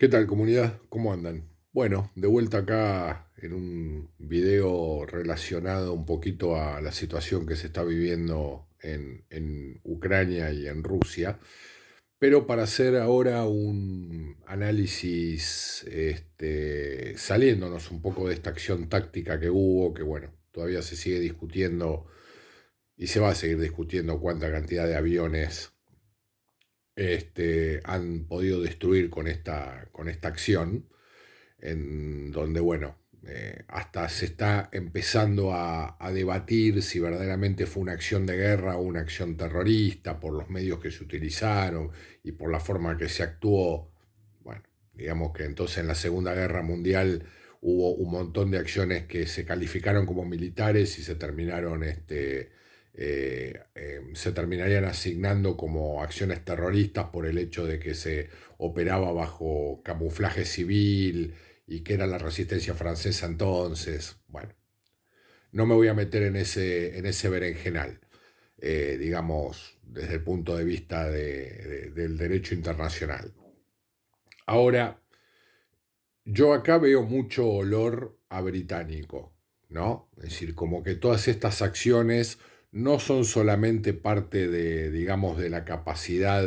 ¿Qué tal, comunidad? ¿Cómo andan? Bueno, de vuelta acá en un video relacionado un poquito a la situación que se está viviendo en Ucrania y en Rusia, pero para hacer ahora un análisis saliéndonos un poco de esta acción táctica que hubo, que bueno, todavía se sigue discutiendo y se va a seguir discutiendo cuánta cantidad de aviones han podido destruir con esta acción, en donde, bueno, hasta se está empezando a debatir si verdaderamente fue una acción de guerra o una acción terrorista por los medios que se utilizaron y por la forma que se actuó. Bueno, digamos que entonces en la Segunda Guerra Mundial hubo un montón de acciones que se calificaron como militares y se terminarían asignando como acciones terroristas por el hecho de que se operaba bajo camuflaje civil y que era la resistencia francesa entonces. Bueno, no me voy a meter en ese berenjenal, digamos, desde el punto de vista del derecho internacional. Ahora, yo acá veo mucho olor a británico, ¿no? Es decir, como que todas estas acciones no son solamente parte de, digamos, de la capacidad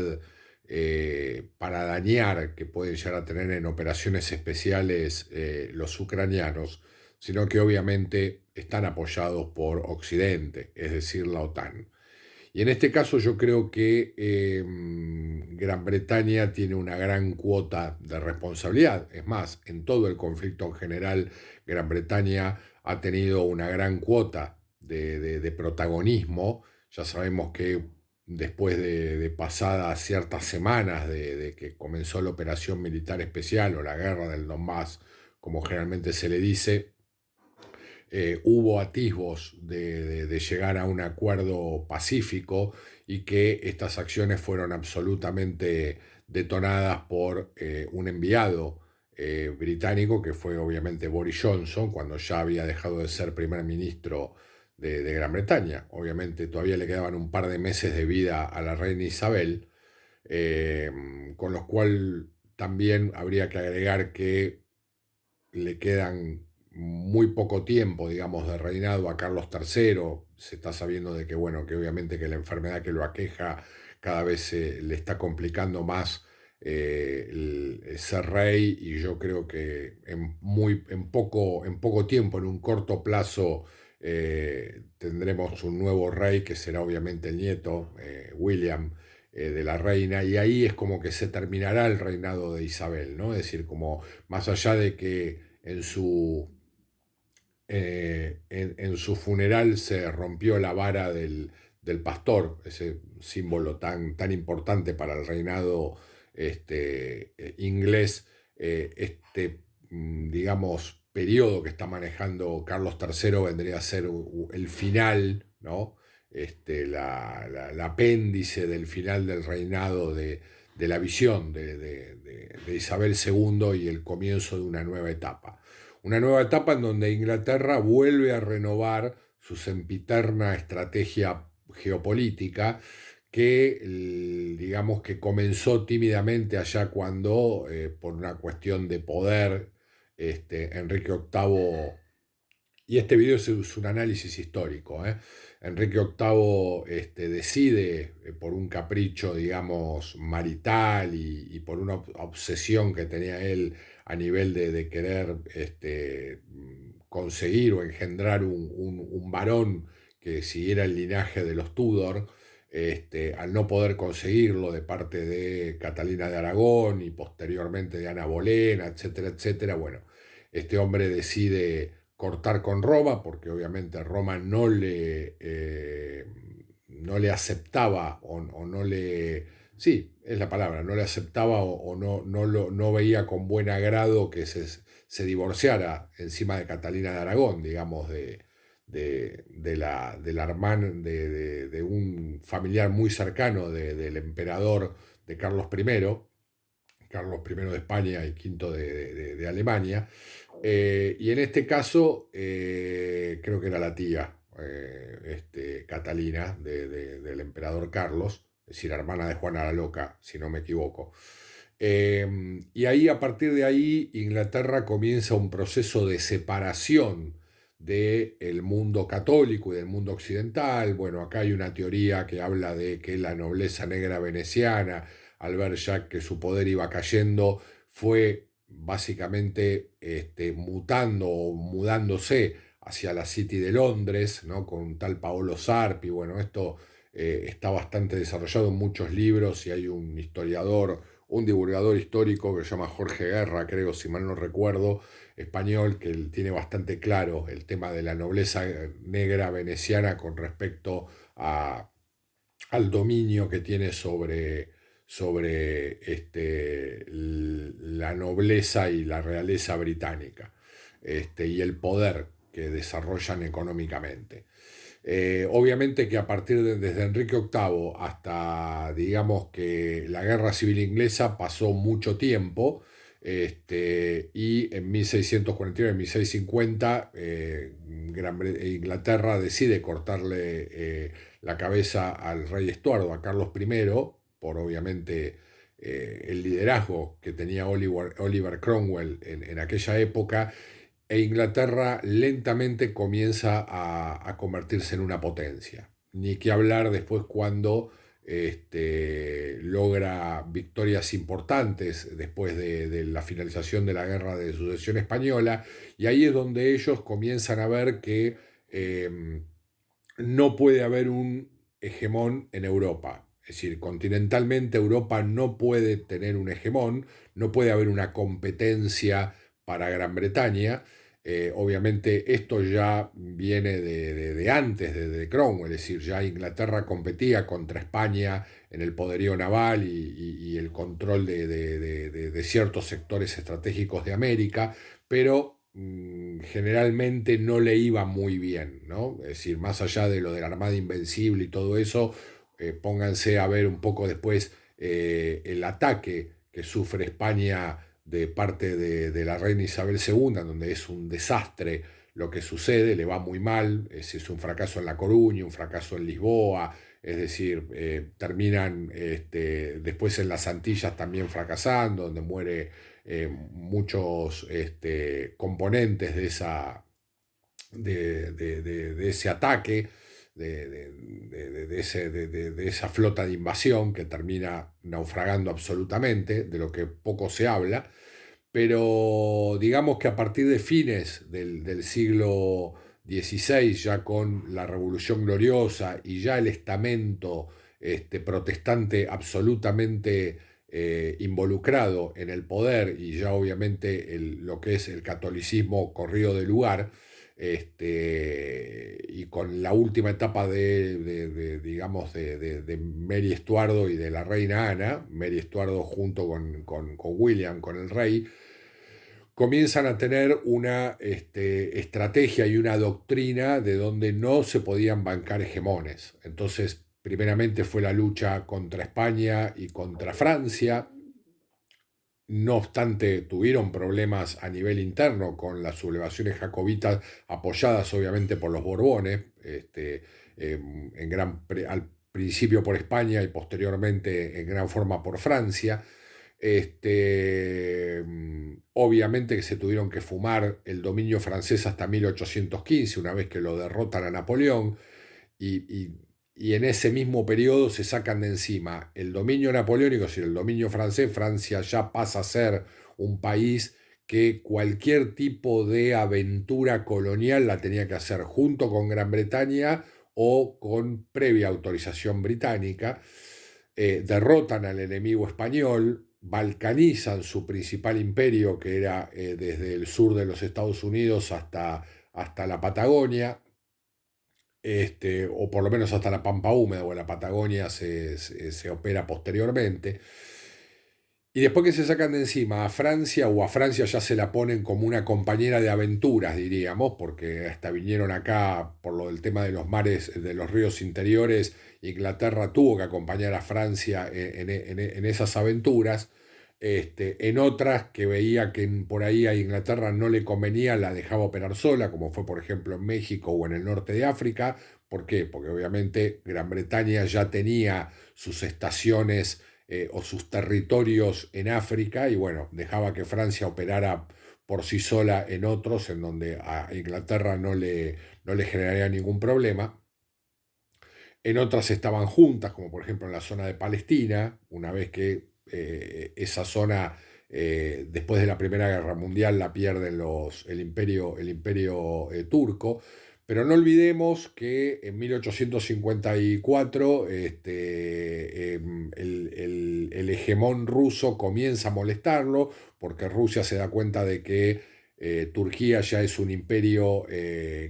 para dañar que pueden llegar a tener en operaciones especiales los ucranianos, sino que obviamente están apoyados por Occidente, es decir, la OTAN. Y en este caso yo creo que Gran Bretaña tiene una gran cuota de responsabilidad. Es más, en todo el conflicto en general, Gran Bretaña ha tenido una gran cuota de protagonismo. Ya sabemos que después de pasadas ciertas semanas de que comenzó la operación militar especial o la guerra del Donbass, como generalmente se le dice, hubo atisbos de llegar a un acuerdo pacífico y que estas acciones fueron absolutamente detonadas por un enviado británico que fue obviamente Boris Johnson cuando ya había dejado de ser primer ministro de Gran Bretaña. Obviamente todavía le quedaban un par de meses de vida a la reina Isabel, eh, con lo cual también habría que agregar que le quedan muy poco tiempo, digamos, de reinado a Carlos III. Se está sabiendo de que, bueno, que obviamente que la enfermedad que lo aqueja cada vez le está complicando más el ser rey, y yo creo que en poco tiempo, en un corto plazo, tendremos un nuevo rey que será obviamente el nieto, William, de la reina, y ahí es como que se terminará el reinado de Isabel, ¿no? Es decir, como más allá de que en su funeral se rompió la vara del pastor, ese símbolo tan importante para el reinado inglés, digamos, periodo que está manejando Carlos III vendría a ser el final, ¿no? El apéndice del final del reinado de la visión de Isabel II y el comienzo de una nueva etapa. Una nueva etapa en donde Inglaterra vuelve a renovar su sempiterna estrategia geopolítica que, digamos, que comenzó tímidamente allá cuando, por una cuestión de poder, Enrique VIII, y este video es un análisis histórico, Enrique VIII decide, por un capricho, digamos, marital y por una obsesión que tenía él a nivel de querer conseguir o engendrar un varón que siguiera el linaje de los Tudor. Al no poder conseguirlo de parte de Catalina de Aragón y posteriormente de Ana Bolena, etcétera, etcétera, bueno, este hombre decide cortar con Roma, porque obviamente Roma no le aceptaba o no le... Sí, es la palabra, no le aceptaba o no veía con buen agrado que se divorciara encima de Catalina de Aragón, digamos, de la hermana, de un familiar muy cercano del emperador de Carlos I de España y V de Alemania. Y en este caso, creo que era la tía, Catalina, del emperador Carlos, es decir, hermana de Juana la Loca, si no me equivoco. Y ahí, a partir de ahí, Inglaterra comienza un proceso de separación del mundo católico y del mundo occidental. Bueno, acá hay una teoría que habla de que la nobleza negra veneciana, al ver ya que su poder iba cayendo, fue básicamente mutando o mudándose hacia la City de Londres, ¿no? Con un tal Paolo Sarpi. Bueno, esto está bastante desarrollado en muchos libros y hay un divulgador histórico que se llama Jorge Guerra, creo, si mal no recuerdo, español, que él tiene bastante claro el tema de la nobleza negra veneciana con respecto a, al dominio que tiene sobre la nobleza y la realeza británica, y el poder que desarrollan económicamente. Obviamente que a partir desde Enrique VIII hasta, digamos que la Guerra Civil Inglesa pasó mucho tiempo, y en 1649, en 1650, Inglaterra decide cortarle la cabeza al rey Estuardo, a Carlos I, por obviamente el liderazgo que tenía Oliver Cromwell en aquella época, e Inglaterra lentamente comienza a convertirse en una potencia. Ni que hablar después cuando logra victorias importantes después de la finalización de la Guerra de Sucesión Española, y ahí es donde ellos comienzan a ver que no puede haber un hegemón en Europa. Es decir, continentalmente Europa no puede tener un hegemón, no puede haber una competencia para Gran Bretaña. Obviamente esto ya viene de antes, de Cromwell, es decir, ya Inglaterra competía contra España en el poderío naval y el control de ciertos sectores estratégicos de América, pero generalmente no le iba muy bien, ¿no? Es decir, más allá de lo de la Armada Invencible y todo eso, pónganse a ver un poco después el ataque que sufre España de parte de la reina Isabel II, donde es un desastre lo que sucede, le va muy mal, es un fracaso en La Coruña, un fracaso en Lisboa, es decir, terminan después en las Antillas también fracasando, donde muere muchos componentes de ese ataque, de esa flota de invasión que termina naufragando absolutamente, de lo que poco se habla, pero digamos que a partir de fines del siglo XVI, ya con la Revolución Gloriosa y ya el estamento protestante absolutamente involucrado en el poder, y ya obviamente lo que es el catolicismo corrido de lugar, y con la última etapa digamos, de Mary Estuardo y de la reina Ana, Mary Estuardo junto con William, con el rey, comienzan a tener una estrategia y una doctrina de donde no se podían bancar hegemones. Entonces, primeramente fue la lucha contra España y contra Francia. No obstante, tuvieron problemas a nivel interno con las sublevaciones jacobitas apoyadas obviamente por los Borbones, al principio por España y posteriormente en gran forma por Francia. Obviamente que se tuvieron que fumar el dominio francés hasta 1815, una vez que lo derrotan a Napoleón, y en ese mismo periodo se sacan de encima el dominio napoleónico, es decir, el dominio francés. Francia ya pasa a ser un país que cualquier tipo de aventura colonial la tenía que hacer junto con Gran Bretaña o con previa autorización británica. Derrotan al enemigo español, balcanizan su principal imperio, que era desde el sur de los Estados Unidos hasta la Patagonia, o por lo menos hasta la Pampa Húmeda, o la Patagonia se opera posteriormente. Y después que se sacan de encima a Francia, o a Francia ya se la ponen como una compañera de aventuras, diríamos, porque hasta vinieron acá por lo del tema de los mares, de los ríos interiores. Inglaterra tuvo que acompañar a Francia en esas aventuras. En otras que veía que por ahí a Inglaterra no le convenía, la dejaba operar sola, como fue por ejemplo en México o en el norte de África. ¿Por qué? Porque obviamente Gran Bretaña ya tenía sus estaciones o sus territorios en África, y bueno, dejaba que Francia operara por sí sola en otros, en donde a Inglaterra no le generaría ningún problema. En otras estaban juntas, como por ejemplo en la zona de Palestina, una vez que esa zona, después de la Primera Guerra Mundial, la pierden el imperio turco. Pero no olvidemos que en 1854 el hegemón ruso comienza a molestarlo, porque Rusia se da cuenta de que Turquía ya es un imperio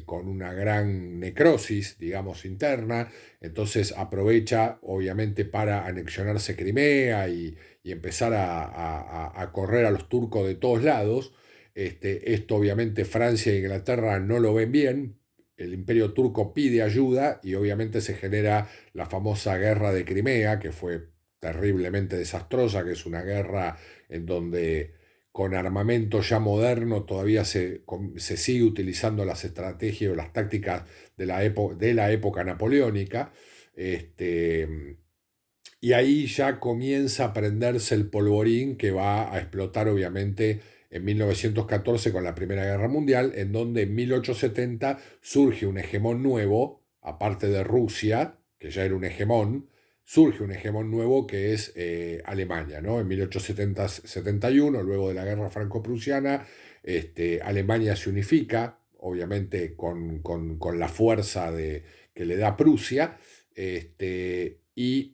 con una gran necrosis, digamos, interna. Entonces aprovecha, obviamente, para anexionarse Crimea y empezar a correr a los turcos de todos lados. Esto, obviamente, Francia e Inglaterra no lo ven bien. El imperio turco pide ayuda y obviamente se genera la famosa guerra de Crimea, que fue terriblemente desastrosa, que es una guerra en donde con armamento ya moderno todavía se sigue utilizando las estrategias o las tácticas de la época napoleónica. Este, y ahí ya comienza a prenderse el polvorín que va a explotar obviamente en 1914 con la Primera Guerra Mundial, en donde en 1870 surge un hegemón nuevo, aparte de Rusia, que ya era un hegemón, surge un hegemón nuevo que es Alemania, ¿no? En 1871, luego de la Guerra Franco-Prusiana, Alemania se unifica, obviamente con la fuerza que le da Prusia, y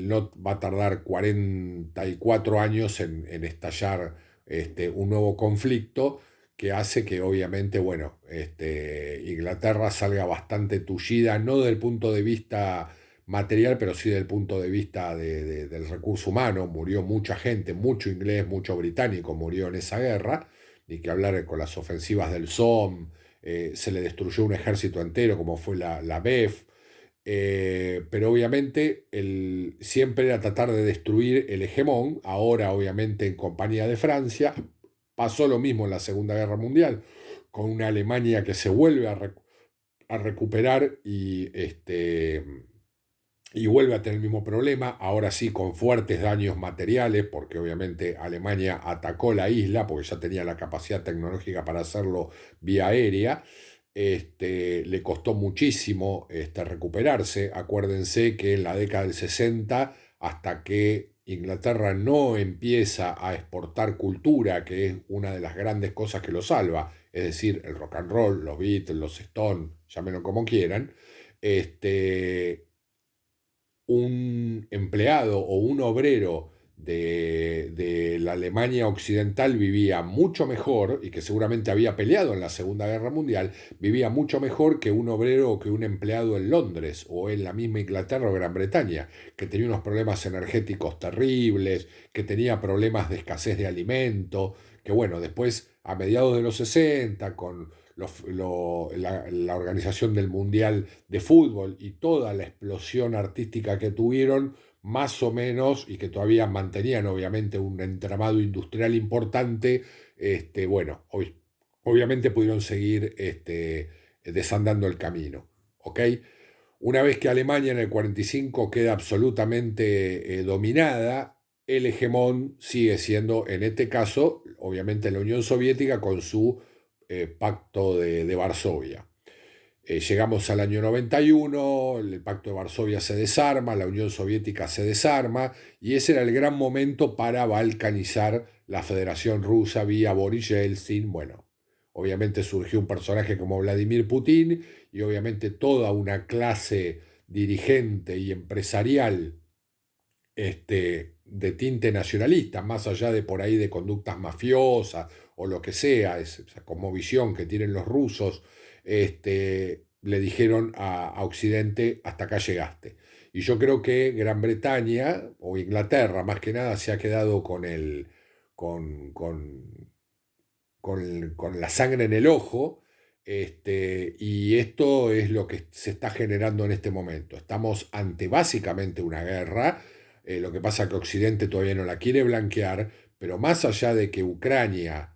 no va a tardar 44 años en estallar un nuevo conflicto que hace que obviamente, bueno, Inglaterra salga bastante tullida, no desde el punto de vista material, pero sí desde el punto de vista del recurso humano. Murió mucha gente, mucho inglés, mucho británico murió en esa guerra, ni que hablar con las ofensivas del Somme. Se le destruyó un ejército entero como fue la BEF. Pero obviamente siempre era tratar de destruir el hegemón, ahora obviamente en compañía de Francia. Pasó lo mismo en la Segunda Guerra Mundial, con una Alemania que se vuelve a recuperar y vuelve a tener el mismo problema, ahora sí con fuertes daños materiales, porque obviamente Alemania atacó la isla, porque ya tenía la capacidad tecnológica para hacerlo vía aérea. Le costó muchísimo recuperarse. Acuérdense que en la década del 60, hasta que Inglaterra no empieza a exportar cultura, que es una de las grandes cosas que lo salva, es decir, el rock and roll, los Beatles, los Stones, llámenlo como quieran, un empleado o un obrero de la Alemania occidental vivía mucho mejor, y que seguramente había peleado en la Segunda Guerra Mundial, vivía mucho mejor que un obrero o que un empleado en Londres o en la misma Inglaterra o Gran Bretaña, que tenía unos problemas energéticos terribles, que tenía problemas de escasez de alimento, que bueno, después a mediados de los 60 con la organización del Mundial de Fútbol y toda la explosión artística que tuvieron, más o menos, y que todavía mantenían obviamente un entramado industrial importante, bueno, obviamente pudieron seguir desandando el camino. ¿Ok? Una vez que Alemania en el 45 queda absolutamente dominada, el hegemón sigue siendo, en este caso, obviamente la Unión Soviética con su pacto de Varsovia. Llegamos al año 91, el pacto de Varsovia se desarma, la Unión Soviética se desarma, y ese era el gran momento para balcanizar la Federación Rusa vía Boris Yeltsin. Bueno, obviamente surgió un personaje como Vladimir Putin y obviamente toda una clase dirigente y empresarial de tinte nacionalista, más allá de por ahí de conductas mafiosas o lo que sea, esa cosmovisión que tienen los rusos. Le dijeron a Occidente: hasta acá llegaste. Y yo creo que Gran Bretaña o Inglaterra más que nada se ha quedado con, con, con la sangre en el ojo. Y esto es lo que se está generando en este momento. Estamos ante básicamente una guerra. Lo que pasa es que Occidente todavía no la quiere blanquear, pero más allá de que Ucrania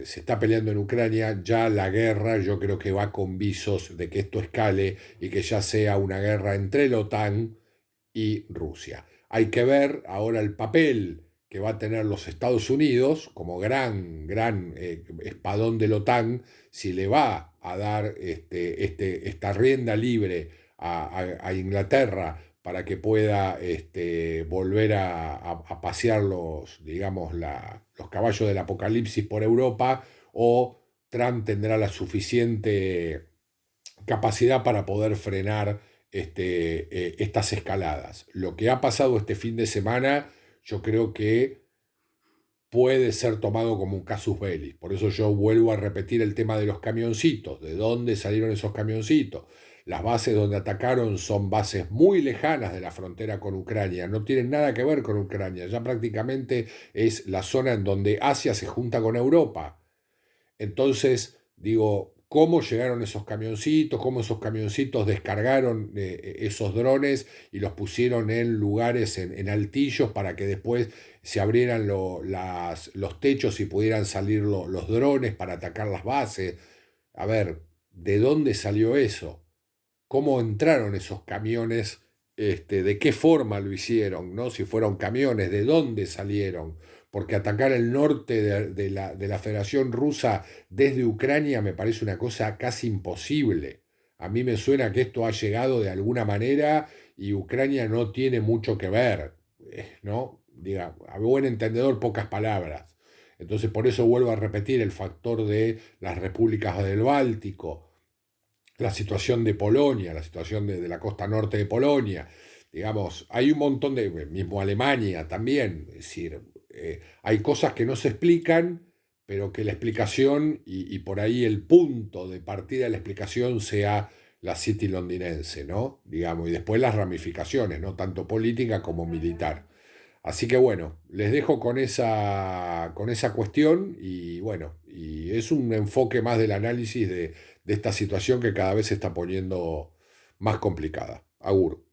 se está peleando en Ucrania, ya la guerra yo creo que va con visos de que esto escale y que ya sea una guerra entre la OTAN y Rusia. Hay que ver ahora el papel que va a tener los Estados Unidos como gran espadón de la OTAN, si le va a dar esta rienda libre a Inglaterra para que pueda volver a pasear digamos, los caballos del apocalipsis por Europa, o Trump tendrá la suficiente capacidad para poder frenar estas escaladas. Lo que ha pasado este fin de semana, yo creo que puede ser tomado como un casus belli. Por eso yo vuelvo a repetir el tema de los camioncitos. ¿De dónde salieron esos camioncitos? Las bases donde atacaron son bases muy lejanas de la frontera con Ucrania, no tienen nada que ver con Ucrania, ya prácticamente es la zona en donde Asia se junta con Europa. Entonces, digo, ¿cómo llegaron esos camioncitos? ¿Cómo esos camioncitos descargaron esos drones y los pusieron en lugares, en altillos, para que después se abrieran los techos y pudieran salir los drones para atacar las bases? A ver, ¿de dónde salió eso? ¿Cómo entraron esos camiones? ¿De qué forma lo hicieron? ¿No? Si fueron camiones, ¿de dónde salieron? Porque atacar el norte de la Federación Rusa desde Ucrania me parece una cosa casi imposible. A mí me suena que esto ha llegado de alguna manera y Ucrania no tiene mucho que ver, ¿no? Diga, a buen entendedor, pocas palabras. Entonces, por eso vuelvo a repetir el factor de las repúblicas del Báltico, la situación de Polonia, la situación de la costa norte de Polonia. Digamos, hay un montón mismo Alemania también, es decir, hay cosas que no se explican, pero que la explicación y por ahí el punto de partida de la explicación sea la City londinense, ¿no? Digamos, y después las ramificaciones, ¿no? Tanto política como militar. Así que bueno, les dejo con esa cuestión y bueno, y es un enfoque más del análisis de esta situación que cada vez se está poniendo más complicada. Agur.